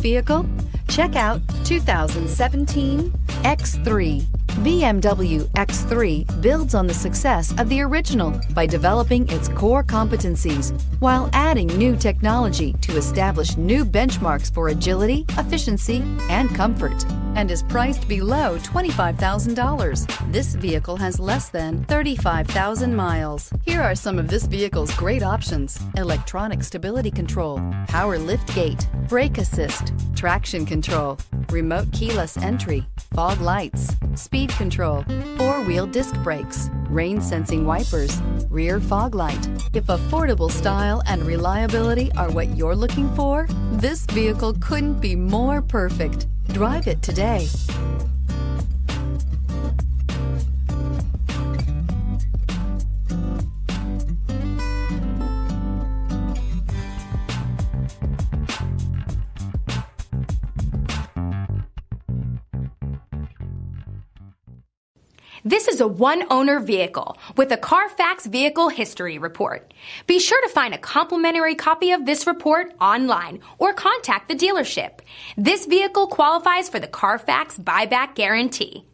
vehicle? Check out 2017 X3. BMW X3 builds on the success of the original by developing its core competencies while adding new technology to establish new benchmarks for agility, efficiency, and comfort, and is priced below $25,000. This vehicle has less than 35,000 miles. Here are some of this vehicle's great options: electronic stability control, power lift gate, brake assist, traction control, remote keyless entry, fog lights, speed control, four-wheel disc brakes, rain sensing wipers, rear fog light. If affordable style and reliability are what you're looking for, this vehicle couldn't be more perfect. Drive it today. This is a one-owner vehicle with a Carfax Vehicle History Report. Be sure to find a complimentary copy of this report online or contact the dealership. This vehicle qualifies for the Carfax Buyback Guarantee.